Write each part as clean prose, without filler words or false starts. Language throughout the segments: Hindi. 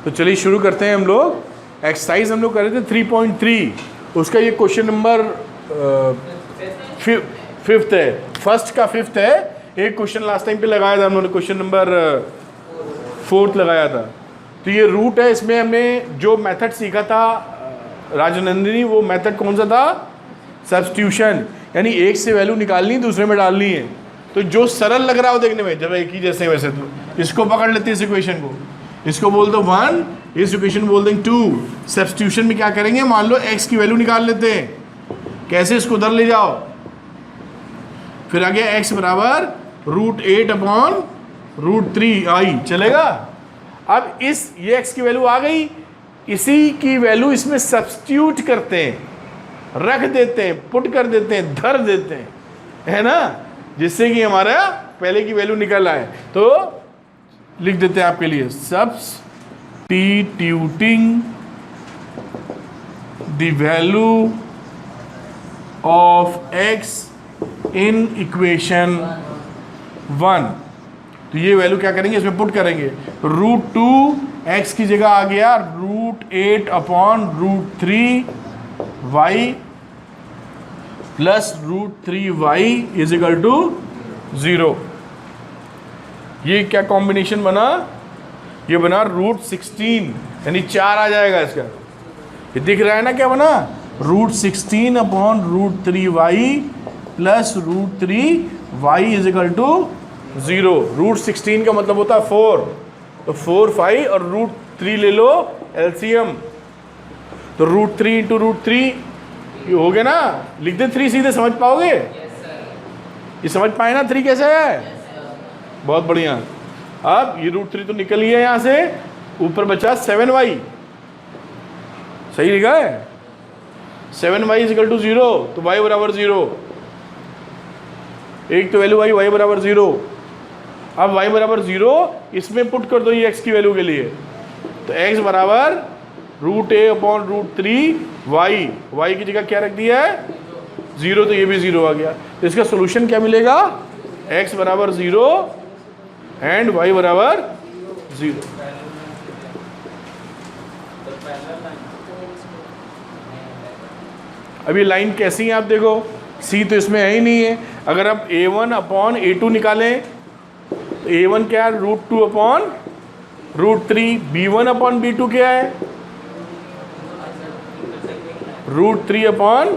तो चलिए शुरू करते हैं हम लोग। एक्सरसाइज हम लोग कर रहे थे 3.3, उसका ये क्वेश्चन नंबर फिफ्थ है, फर्स्ट का फिफ्थ है। एक क्वेश्चन लास्ट टाइम पे लगाया था हम लोगों ने, क्वेश्चन नंबर 4 लगाया था। तो ये रूट है, इसमें हमने जो मेथड सीखा था राजनंदिनी, वो मेथड कौन सा था? सब्स्टिट्यूशन, यानी एक से वैल्यू निकालनी दूसरे में डालनी है। तो जो सरल लग रहा हो देखने में, जब एक ही जैसे वैसे, तो इसको पकड़ लेते हैं इस इक्वेशन को, इसको बोल दो 1, इस इक्वेशन बोल देंगे 2। सब्स्टिट्यूशन में क्या करेंगे, मान लो x की वैल्यू निकाल लेते हैं। कैसे? इसको उधर ले जाओ, फिर आ गया x बराबर √8/√3 आई, चलेगा। अब ये x की वैल्यू आ गई, इसी की वैल्यू इसमें सब्स्टिट्यूट करते हैं, रख देते हैं, पुट कर देते हैं, धर देते हैं, है ना, जिससे कि हमारा पहले की वैल्यू निकल आए। तो लिख देते हैं आपके लिए, substituting the value of x in equation 1। तो ये वैल्यू क्या करेंगे, इसमें पुट करेंगे। √2 x की जगह आ गया √8/√3 y plus √3y is equal to 0। ये क्या कॉम्बिनेशन बना? ये बना √16, यानी 4 आ जाएगा इसका। ये दिख रहा है ना क्या बना? √16/√3y plus √3y is equal to 0। √16 का मतलब होता है 4, तो 4, 5 और √3 ले लो एलसीएम, तो √3 इंटू √3 ये हो गया ना। लिख दे 3 सीधे, समझ पाओगे? ये समझ पाए ना 3 कैसे है? बहुत बढ़िया। अब ये √3 तो निकल गया यहाँ से, ऊपर बचा 7y, सही लिखा है, 7y इज इक्वल टू 0, तो y बराबर 0। एक तो वैल्यू आई y बराबर 0। अब y बराबर 0 इसमें पुट कर दो ये x की वैल्यू के लिए, तो x बराबर √8/√3y, y की जगह क्या रख दिया है? 0, तो ये भी 0 आ गया। तो इसका सोल्यूशन क्या मिलेगा? x बराबर 0 एंड y बराबर 0। अभी लाइन कैसी है आप देखो, c तो इसमें है ही नहीं है। अगर आप a1/a2 निकालें तो a1 क्या है? √2/√3। b1/b2 क्या है? √3/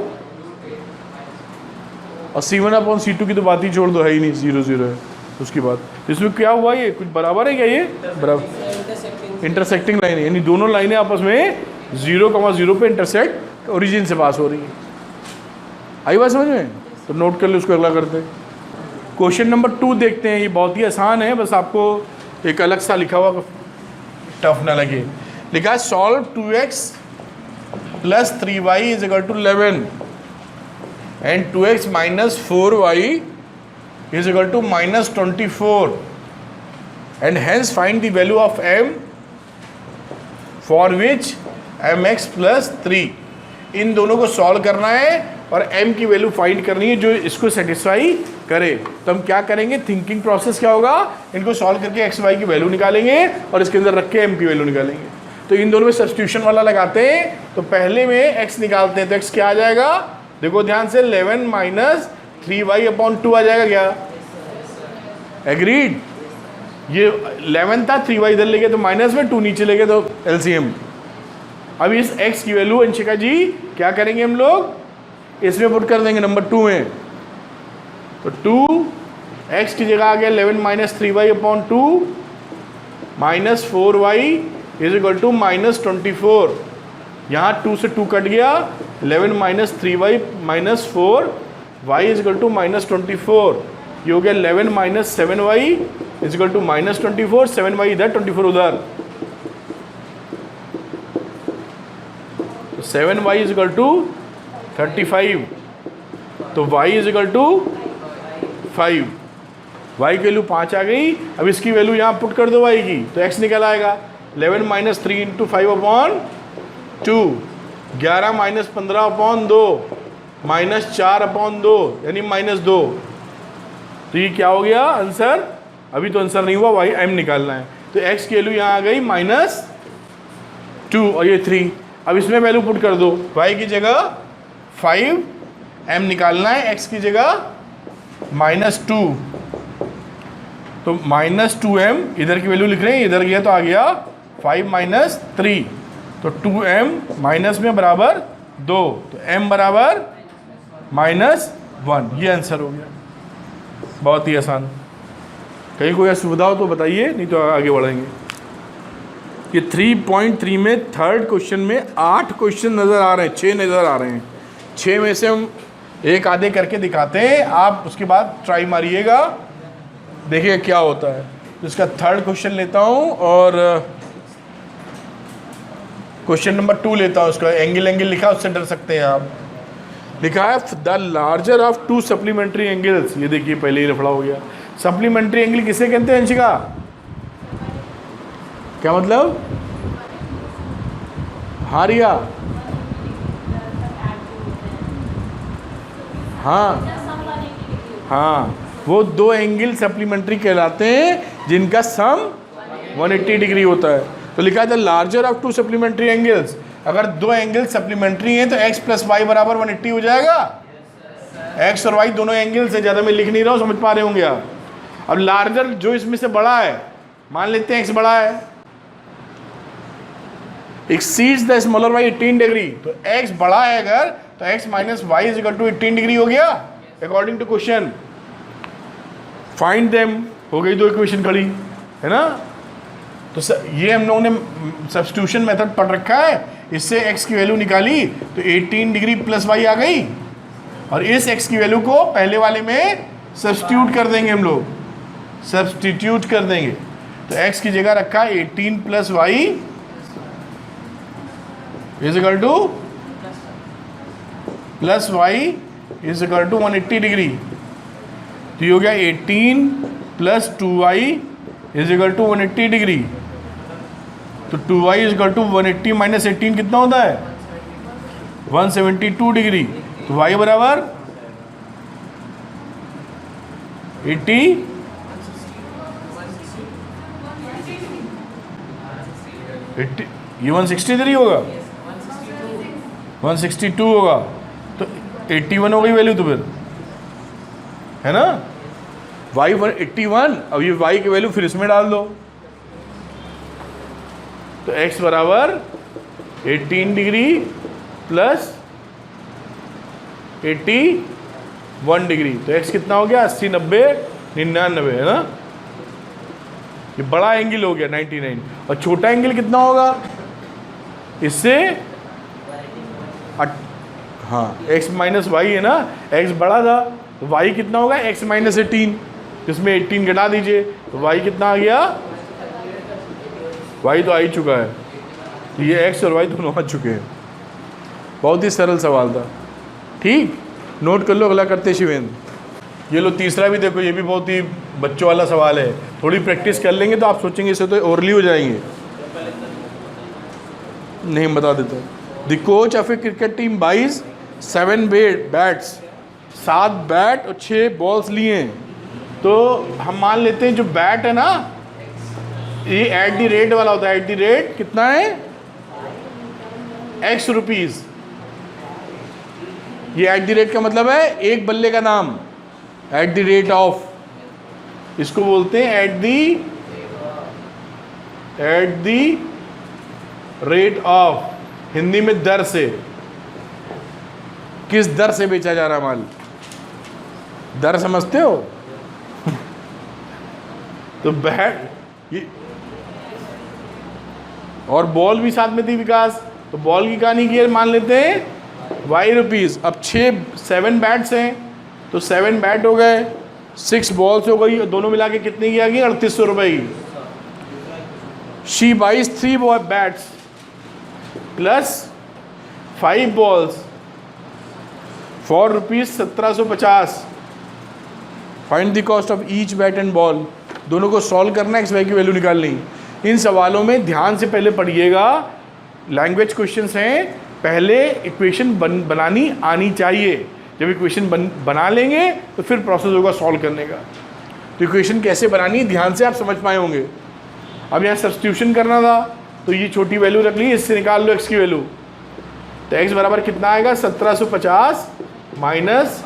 और c1/c2 की तो बात ही छोड़ दो, है ही नहीं, 0 0 है उसकी बात। इसमें क्या हुआ, ये कुछ बराबर है क्या? ये बराबर इंटरसेक्टिंग लाइन है, यानी दोनों लाइनें आपस में 0,0 पे इंटरसेक्ट ओरिजिन से पास हो रही है। आई बात समझ में? तो नोट कर ले, उसको अगला करते हैं। क्वेश्चन नंबर 2 देखते हैं। ये बहुत ही आसान है, बस आपको एक अलग सा लिखा हुआ टफ ना लगे। लिखा है solve 2x plus 3y is equal to 11 and 2x minus 4y is equal to -24 and hence find the value of m for which mx plus 3। इन दोनों को सॉल्व करना है और m की वैल्यू फाइंड करनी है जो इसको सेटिस्फाई करे। तो हम क्या करेंगे, थिंकिंग प्रोसेस क्या होगा, इनको सॉल्व करके x y की वैल्यू निकालेंगे और इसके अंदर रख के m की वैल्यू निकालेंगे। तो इन दोनों में सब्स्टिट्यूशन वाला लगाते हैं। तो पहले में x निकालते हैं, तो x क्या आ जाएगा? देखो ध्यान से, 11 माइनस 3y/2 आ जाएगा क्या? एग्रीड। ये 11 था, 3y इधर ले गए तो माइनस में, 2 नीचे ले गए तो एलसीएम। अब इस x की वैल्यू अंशिका जी क्या करेंगे हम लोग, इसमें पुट कर देंगे नंबर 2 में। तो 2x की जगह आ गया 11 minus 3y/2 minus 4y is equal to -24। यहाँ 2 से 2 कट गया, 11 minus 3y minus 4y is equal to -24। ये हो गया 11 minus 7y is equal to -24, 7y इधर 24 उधर, 7y इज इक्वल टू 35, तो y is equal to 5। y की वैल्यू 5 आ गई। अब इसकी वैल्यू यहाँ पुट कर दो y की, तो x निकल आएगा 11 माइनस 3 इंटू 5/2, 11 माइनस 15/2 माइनस 4/2 यानी -2। तो ये क्या हो गया आंसर? अभी तो आंसर नहीं हुआ, y m निकालना है। तो x की वैल्यू यहाँ आ गई 2 और ये 3। अब इसमें वैल्यू पुट कर दो, y की जगह 5m निकालना है, x की जगह -2, तो -2m इधर की वैल्यू लिख रहे हैं, इधर गया तो आ गया 5 - 3, तो 2m माइनस में बराबर 2, तो m बराबर -1। ये आंसर हो गया, बहुत ही आसान। कहीं कोई असुविधा हो तो बताइए, नहीं तो आगे बढ़ेंगे। ये 3.3 में थर्ड क्वेश्चन में 8 क्वेश्चन नज़र आ रहे हैं, 6 नज़र आ रहे हैं। 6 में से हम एक आधे करके दिखाते हैं, आप उसके बाद ट्राई मारिएगा, देखिए क्या होता है। इसका थर्ड क्वेश्चन लेता हूँ और क्वेश्चन नंबर 2 लेता हूँ। उसका एंगल लिखा, उससे डर सकते हैं आप। लिखा है the larger of 2 supplementary angles. ये देखिए पहले ही रफड़ा हो गया। सप्लीमेंट्री एंगल किसे कहते हैं अंशिका? क्या मतलब? हाँ रिया, हाँ वो 2 एंगल सप्लीमेंट्री कहलाते हैं जिनका सम 180 डिग्री होता है। तो लिखा है the larger of 2 supplementary angles. अगर 2 एंगल सप्लीमेंट्री हैं तो x + y बराबर 180 हो जाएगा। x और y दोनों एंगल से, ज़्यादा मैं लिख नहीं रहा हूँ, समझ पा रहे होंगे आप। अब लार्जर जो इसमें से बड़ा है, मान लेते हैं x बड़ा है, exceeds the smaller y 18 degree, तो x बड़ा है अगर, तो x - y = 18 डिग्री हो गया according to question. Find them, हो गई 2 इक्वेशन खड़ी, है ना। तो ये हम लोगों ने सब्स्टिट्यूशन मेथड पढ़ रखा है, इससे x की वैल्यू निकाली तो 18 डिग्री + y आ गई, और इस x की वैल्यू को पहले वाले में सब्स्टिट्यूट कर देंगे हम लोग, सब्स्टिट्यूट कर देंगे। तो x की जगह रखा 18 + y = +y = 180 डिग्री। तो ये हो गया 18 + 2y = 180 डिग्री। तो 2y = 180 - 18 कितना होता है? 172 डिग्री। तो y बराबर 80, ये 163 होगा, 162 होगा, तो 81 हो गई वैल्यू, तो फिर है ना y 81। अब ये y की वैल्यू फिर इसमें डाल दो, तो x बराबर 18 डिग्री + 81 डिग्री। तो x कितना हो गया? 80, 90, 99, है ना। ये बड़ा एंगल हो गया 99, और छोटा एंगल कितना होगा इससे? हाँ, x - y है ना, x बड़ा था तो y कितना होगा? x - 18, इसमें 18 घटा दीजिए तो y कितना आ गया? y तो आ ही चुका है, तो ये x और y दोनों आ चुके हैं। बहुत ही सरल सवाल था, ठीक। नोट कर लो, अगला करते शिवेंद्र। ये लो तीसरा भी देखो, ये भी बहुत ही बच्चों वाला सवाल है। थोड़ी प्रैक्टिस कर लेंगे तो आप सोचेंगे इससे तो ओरली हो जाएंगे। नहीं, बता देता हूँ। The coach of a cricket team buys 7 bats, 7 bat और 6 बॉल्स लिए हैं। तो हम मान लेते हैं जो बैट है ना, ये @ वाला होता है। @ कितना है? x rupees. ये @ का मतलब है एक बल्ले का नाम, @ इसको बोलते हैं @ हिंदी में दर से, किस दर से बेचा जा रहा माल, दर समझते हो? तो बैट ये, और बॉल भी साथ में थी विकास, तो बॉल की कहानी की मान लेते हैं y रुपीज़। अब 7 बैट्स हैं, तो 7 बैट हो गए, 6 बॉल्स हो गई, और दोनों मिला के कितने की आ गई? 3800 रुपये की। She buys 3 bats + 5 balls for ₹1750। Find the cost of each bat and ball. दोनों को सॉल्व करना है, x y की वैल्यू निकालनी। इन सवालों में ध्यान से पहले पढ़िएगा, लैंग्वेज क्वेश्चंस हैं, पहले इक्वेशन बनानी आनी चाहिए। जब इक्वेशन बना लेंगे तो फिर प्रोसेस होगा सॉल्व करने का। तो इक्वेशन कैसे बनानी ध्यान से आप समझ पाए होंगे। अब यहाँ सब्स्टिट्यूशन करना था, तो ये छोटी वैल्यू रख ली, इससे निकाल लो x की वैल्यू। तो x बराबर कितना आएगा 1750 माइनस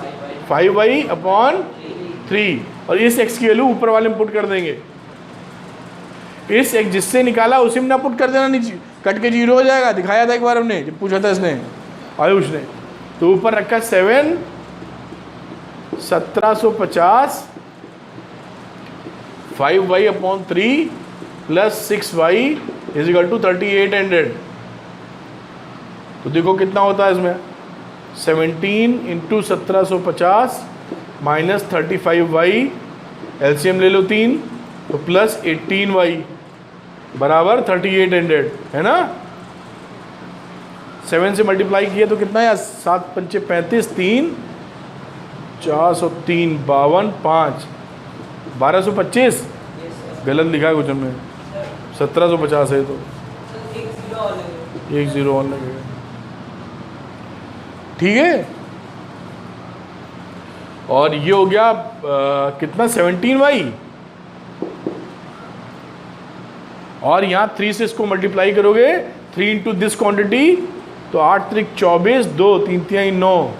5y/3, और इस x की वैल्यू ऊपर वाले में पुट कर देंगे। इस x जिससे निकाला उसी में ना पुट कर देना, नीचे कट के 0 हो जाएगा। दिखाया था एक बार हमने जब पूछा था इसने, आयुष ने। तो ऊपर रखा 7 1750 5y/3 प्लस 6y = 3800। तो देखो कितना होता है इसमें, 17 × 1750 माइनस 35y, एलसीएम ले लो 3, तो प्लस 18y बराबर 3800, है ना। 7 से मल्टीप्लाई किया तो कितना है, 7 × 5 = 35, 3 403 52 5 1225, गलत लिखा है क्वेश्चन में, 1750 है तो एक 0 और लगेगा। ठीक है, और ये हो गया कितना 17y, और यहाँ 3 से इसको मल्टीप्लाई करोगे, 3 × दिस क्वांटिटी, तो 8 × 3 = 24, 2 3 × 9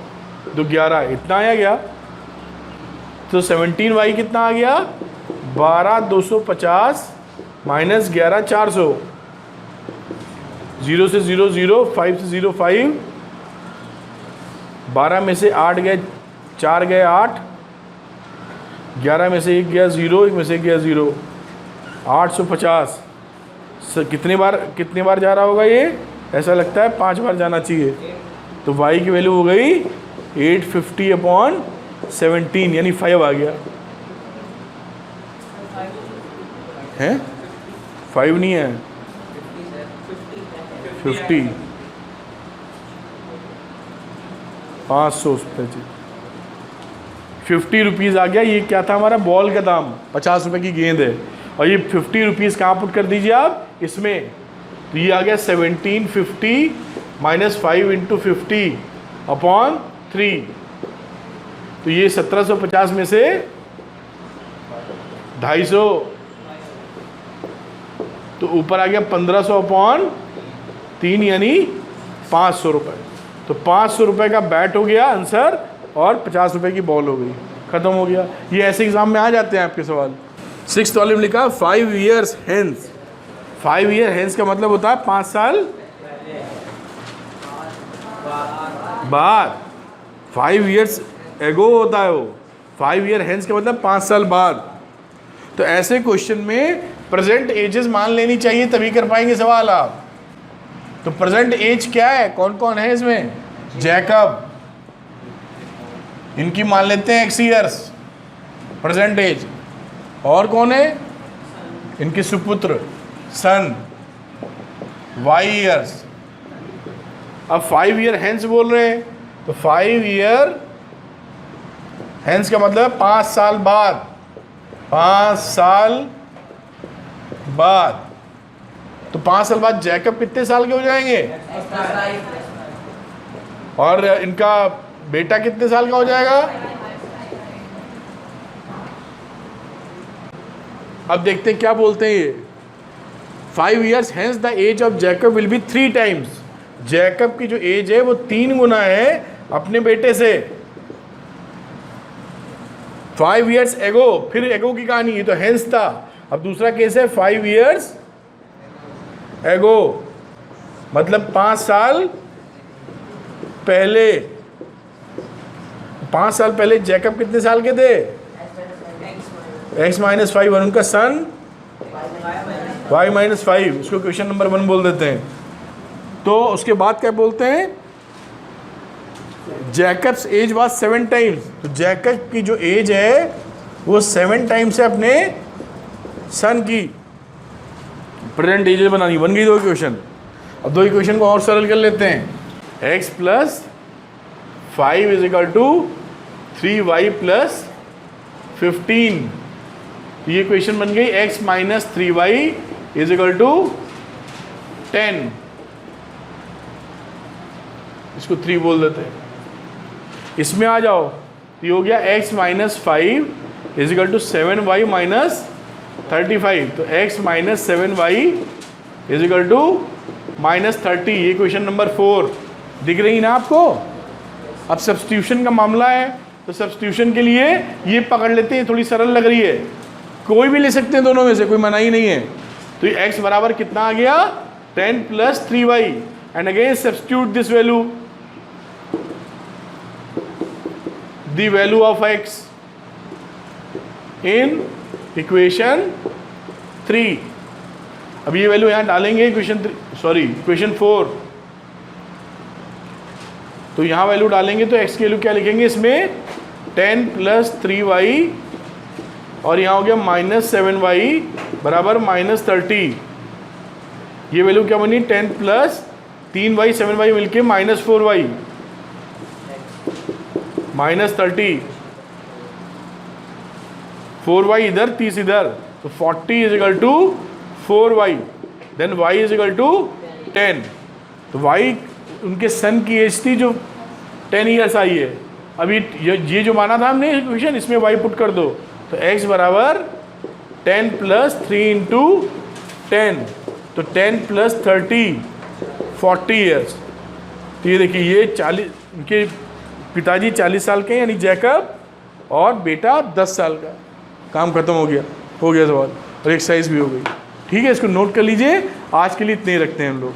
2 11, इतना आया गया। तो 17y कितना आ गया, 12250 माइनस 11400, 0 से 0 0, 5 से 0 5, 12 में से 8 गए, 4 गए 8, 11 में से 1 गया 0, 1 में से 1 गया 0, 850। कितने बार जा रहा होगा ये, ऐसा लगता है 5 बार जाना चाहिए। तो y की वैल्यू हो गई 850/17, यानी 5 आ गया है, 5 नहीं है 50, 500 रुपये, 50 रुपीज़ आ गया। ये क्या था हमारा, बॉल का दाम, 50 रुपये की गेंद है, और ये 50 रुपीज़ कहाँ पुट कर दीजिए आप, इसमें। तो ये आ गया 1750 माइनस 5 × 50/3, तो ये 1750 में से 250, तो ऊपर आ गया 1500/3, यानी 500 रुपये। तो 500 रुपये का बैट हो गया आंसर, और 50 रुपये की बॉल हो गई, ख़त्म हो गया। ये ऐसे एग्जाम में आ जाते हैं आपके सवाल। 6th वाले में लिखा 5 years hence। 5 year hence का मतलब होता है 5 साल बाद, 5 years ago होता है वो, 5 year hence का मतलब 5 साल बाद। तो ऐसे क्वेश्चन में प्रेजेंट एजेस मान लेनी चाहिए, तभी कर पाएंगे सवाल आप। तो प्रेजेंट एज क्या है, कौन कौन है इसमें, जैकब, इनकी मान लेते हैं x years प्रेजेंट एज, और कौन है इनके सुपुत्र सन, y years। अब 5 year hence बोल रहे हैं, तो 5 year hence का मतलब 5 साल बाद, 5 साल बाद। तो 5 साल बाद जैकब कितने साल के हो जाएंगे, और इनका बेटा कितने साल का हो जाएगा। अब देखते हैं क्या बोलते हैं ये, 5 years hence the age of Jacob will be 3 times। Jacob की जो एज है वो 3 गुना है अपने बेटे से। 5 years ago, फिर एगो की कहानी, ये तो हेंस था। अब दूसरा केस है 5 years ago, मतलब 5 साल पहले। 5 साल पहले जैकब कितने साल के थे, x - 5, और उनका सन y - 5। उसको क्वेश्चन नंबर 1 बोल देते हैं। तो उसके बाद क्या बोलते हैं, जैकब्स एज वाज 7 times। तो जैकब की जो एज है वो 7 times है अपने सन की। प्रेजेंट एज बनानी, बन गई 2 इक्वेशन। अब 2 इक्वेशन को और सरल कर लेते हैं, x + 5 = 3y + 15। ये इक्वेशन बन गई x - 3y = 10। इसको 3 बोल देते हैं। इसमें आ जाओ, तो ये हो गया x - 5 = 7y - 35। तो x - 7y is equal to -30। ये क्वेश्चन नंबर 4 दिख रही ना आपको। अब सब्स्टिट्यूशन का मामला है, तो सब्स्टिट्यूशन के लिए ये पकड़ लेते हैं, थोड़ी सरल लग रही है, कोई भी ले सकते हैं दोनों में से, कोई मनाही नहीं है। तो ये x बराबर कितना आ गया 10 + 3y and again substitute this value, the value of x in equation 3। अब ये वैल्यू यहाँ डालेंगे इक्वेशन 4, तो यहाँ वैल्यू डालेंगे तो x की वैल्यू क्या लिखेंगे इसमें 10 + 3y और यहाँ हो गया -7y बराबर -30। ये वैल्यू क्या बनी 10 + 3y 7y मिलके -4y -30, 4y इधर 30 इधर, तो 40 is equal to 4y, then y is equal to 10। तो y उनके सन की एज थी जो 10 ईयर्स आई है। अभी ये जो माना था हमने इक्वेशन, इसमें y पुट कर दो, तो x बराबर 10 + 3 × 10, तो 10 + 30 40 ईयर्स। तो ये देखिए ये 40, उनके पिताजी 40 साल के यानी जैकब, और बेटा 10 साल का। काम खत्म हो गया सवाल, और एक्सरसाइज भी हो गई। ठीक है, इसको नोट कर लीजिए। आज के लिए इतने ही रखते हैं हम लोग।